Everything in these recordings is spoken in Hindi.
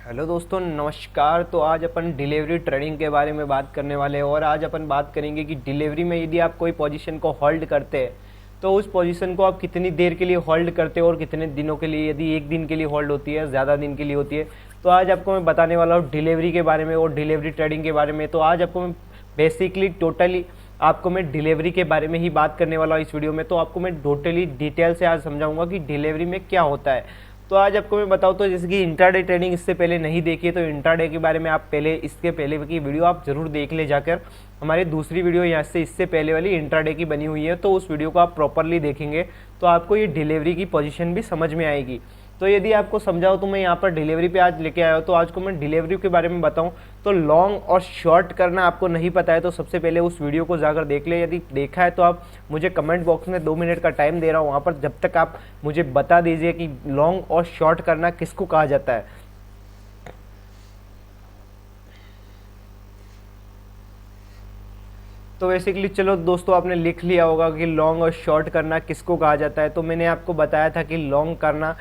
हेलो दोस्तों, नमस्कार। तो आज अपन डिलीवरी ट्रेडिंग के बारे में बात करने वाले हैं और आज अपन बात करेंगे कि डिलीवरी में यदि आप कोई पोजीशन को होल्ड करते हैं तो उस पोजीशन को आप कितनी देर के लिए होल्ड करते हो और कितने दिनों के लिए, यदि एक दिन के लिए होल्ड होती है, ज़्यादा दिन के लिए होती है। तो आज आपको मैं बताने वाला हूँ डिलीवरी के बारे में और डिलीवरी ट्रेडिंग के बारे में। तो आज आपको मैं बेसिकली टोटली आपको मैं डिलीवरी के बारे में ही बात करने वाला हूँ इस वीडियो में। तो आपको मैं टोटली डिटेल से आज समझाऊंगा कि डिलीवरी में क्या होता है। तो आज आपको मैं बताऊँ तो जैसे कि इंट्राडे ट्रेडिंग इससे पहले नहीं देखी है तो इंट्राडे के बारे में आप इसके पहले की वीडियो आप जरूर देख ले जाकर। हमारी दूसरी वीडियो यहाँ से इससे पहले वाली इंट्राडे की बनी हुई है, तो उस वीडियो को आप प्रॉपरली देखेंगे तो आपको ये डिलीवरी की पोजीशन भी समझ में आएगी। तो यदि आपको समझाओ तो मैं यहाँ पर डिलीवरी पे आज लेके आया हूँ। तो आज को मैं डिलीवरी के बारे में बताऊँ तो लॉन्ग और शॉर्ट करना आपको नहीं पता है तो सबसे पहले उस वीडियो को जाकर देख ले। यदि देखा है तो आप मुझे कमेंट बॉक्स में 2 मिनट का टाइम दे रहा हूँ, वहाँ पर जब तक आप मुझे बता दीजिए कि लॉन्ग और शॉर्ट करना किसको कहा जाता है। तो बेसिकली चलो दोस्तों, आपने लिख लिया होगा कि लॉन्ग और शॉर्ट करना किसको कहा जाता है। तो मैंने आपको बताया था कि लॉन्ग करना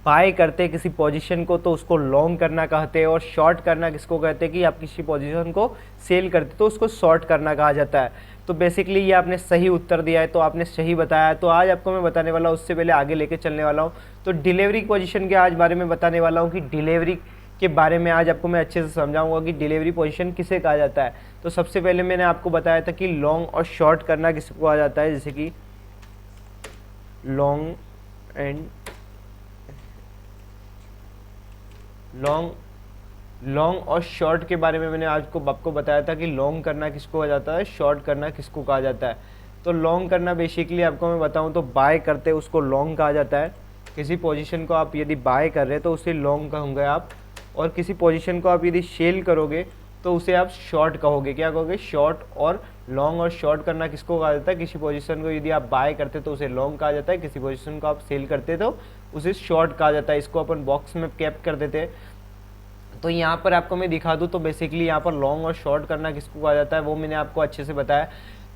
बाय करते किसी पोजीशन को तो उसको लॉन्ग करना कहते हैं, और शॉर्ट करना किसको कहते हैं कि आप किसी पोजीशन को सेल करते तो उसको शॉर्ट करना कहा जाता है। तो बेसिकली ये आपने सही उत्तर दिया है, तो आपने सही बताया है। तो आज आपको मैं बताने वाला हूँ, उससे पहले आगे लेके चलने वाला हूँ। तो डिलीवरी पोजीशन के आज बारे में बताने वाला हूँ कि डिलीवरी के बारे में आज आपको मैं अच्छे से समझाऊंगा कि डिलीवरी पोजीशन किसे कहा जाता है। तो सबसे पहले मैंने आपको बताया था कि लॉन्ग और शॉर्ट करना किसको कहा जाता है, जैसे कि लॉन्ग और शॉर्ट के बारे में मैंने आज को आपको बताया था कि लॉन्ग करना किसको कहा जाता है, शॉर्ट करना किसको कहा जाता है। तो लॉन्ग करना बेसिकली आपको मैं बताऊं तो बाय करते उसको लॉन्ग कहा जाता है। किसी पोजीशन को आप यदि बाय कर रहे हैं तो उसे लॉन्ग कहोगे आप, और किसी पोजीशन को आप यदि सेल करोगे तो उसे आप शॉर्ट कहोगे। क्या कहोगे? शॉर्ट। और लॉन्ग और शॉर्ट करना किसको कहा जाता है? किसी पोजीशन को यदि आप बाय करते तो उसे लॉन्ग कहा जाता है, किसी पोजीशन को आप सेल करते तो उसे शॉर्ट कहा जाता है। इसको अपन बॉक्स में कैप कर देते हैं। तो यहाँ पर आपको मैं दिखा दूँ तो बेसिकली यहाँ पर लॉन्ग और शॉर्ट करना किसको कहा जाता है वो मैंने आपको अच्छे से बताया।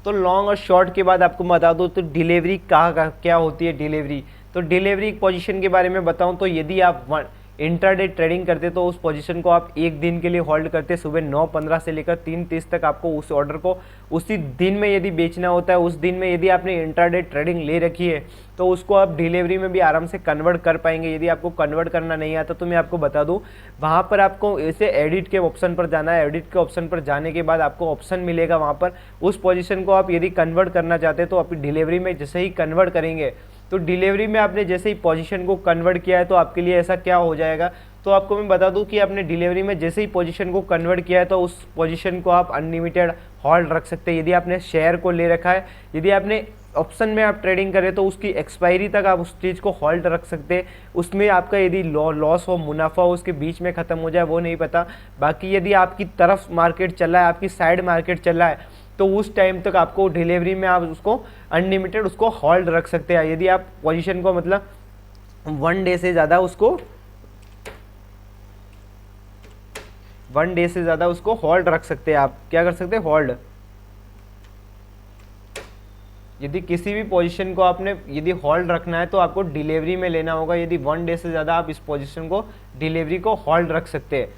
तो लॉन्ग और शॉर्ट के बाद आपको बता दूँ तो डिलीवरी क्या होती है डिलीवरी। तो डिलीवरी पोजीशन के बारे में बताऊँ तो यदि आप इंट्राडे ट्रेडिंग करते तो उस पोजीशन को आप एक दिन के लिए होल्ड करते, सुबह 9:15 से लेकर 3:30 तक आपको उस ऑर्डर को उसी दिन में यदि बेचना होता है। उस दिन में यदि आपने इंट्राडे ट्रेडिंग ले रखी है तो उसको आप डिलीवरी में भी आराम से कन्वर्ट कर पाएंगे। यदि आपको कन्वर्ट करना नहीं आता तो मैं आपको बता दूं, वहाँ पर आपको ऐसे एडिट के ऑप्शन पर जाना है। एडिट के ऑप्शन पर जाने के बाद आपको ऑप्शन मिलेगा, वहाँ पर उस पोजीशन को आप यदि कन्वर्ट करना चाहते हैं तो आप डिलीवरी में जैसे ही कन्वर्ट करेंगे तो डिलीवरी में आपने जैसे ही पोजीशन को कन्वर्ट किया है तो आपके लिए ऐसा क्या हो जाएगा। तो आपको मैं बता दूं कि आपने डिलीवरी में जैसे ही पोजीशन को कन्वर्ट किया है तो उस पोजीशन को आप अनलिमिटेड होल्ड रख सकते हैं। यदि आपने शेयर को ले रखा है, यदि आपने ऑप्शन में आप ट्रेडिंग करें तो उसकी एक्सपायरी तक आप उस चीज़ को होल्ड रख सकते हैं। उसमें आपका यदि लॉस हो, मुनाफा हो, उसके बीच में ख़त्म हो जाए वो नहीं पता। बाकी यदि आपकी तरफ मार्केट चल रहा है, आपकी साइड मार्केट चल रहा है तो उस टाइम तक आपको डिलीवरी में आप उसको अनलिमिटेड उसको होल्ड रख सकते हैं। यदि आप पोजीशन को मतलब 1 डे से ज़्यादा उसको होल्ड रख सकते हैं। आप क्या कर सकते हैं? होल्ड। यदि किसी भी पोजीशन को आपने यदि होल्ड रखना है तो आपको डिलीवरी में लेना होगा। यदि 1 डे से ज़्यादा आप इस पोजीशन को डिलीवरी को होल्ड रख सकते हैं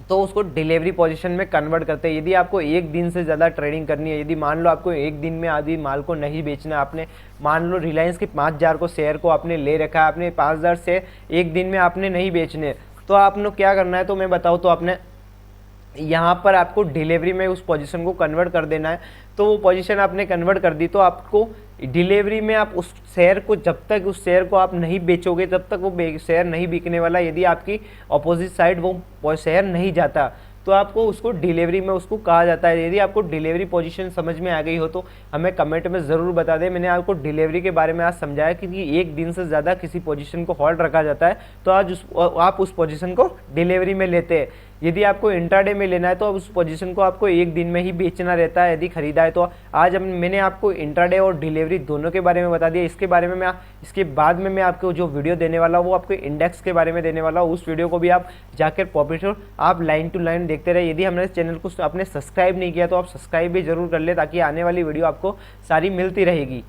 तो उसको डिलीवरी पोजीशन में कन्वर्ट करते हैं। यदि आपको एक दिन से ज़्यादा ट्रेडिंग करनी है, यदि मान लो आपको एक दिन में आदि माल को नहीं बेचना, आपने मान लो रिलायंस के 5,000 को शेयर को आपने ले रखा है, आपने 5,000 से एक दिन में आपने नहीं बेचने, तो आपने क्या करना है तो मैं बताऊँ तो आपने यहाँ पर आपको डिलीवरी में उस पोजीशन को कन्वर्ट कर देना है। तो वो पोजीशन आपने कन्वर्ट कर दी तो आपको डिलीवरी में आप उस शेयर को, जब तक उस शेयर को आप नहीं बेचोगे तब तक वो शेयर नहीं बिकने वाला। यदि आपकी अपोजिट साइड वो शेयर नहीं जाता तो आपको उसको डिलीवरी में उसको कहा जाता है। यदि आपको डिलीवरी पोजीशन समझ में आ गई हो तो हमें कमेंट में ज़रूर बता दें। मैंने आपको डिलीवरी के बारे में आज समझाया कि एक दिन से ज़्यादा किसी पोजीशन को होल्ड रखा जाता है तो आज आप उस पोजीशन को डिलीवरी में लेते हैं। यदि आपको इंट्राडे में लेना है तो उस पोजीशन को आपको एक दिन में ही बेचना रहता है यदि खरीदा है तो। आज मैंने आपको इंट्राडे और डिलीवरी दोनों के बारे में बता दिया। इसके बाद में मैं आपको जो वीडियो देने वाला हूँ वो आपको इंडेक्स के बारे में देने वाला हूँ। उस वीडियो को भी आप जाकर प्रॉफिट आप लाइन टू लाइन देखते रहे। यदि हमने चैनल को आपने सब्सक्राइब नहीं किया तो आप सब्सक्राइब भी जरूर कर ले ताकि आने वाली वीडियो आपको सारी मिलती रहेगी।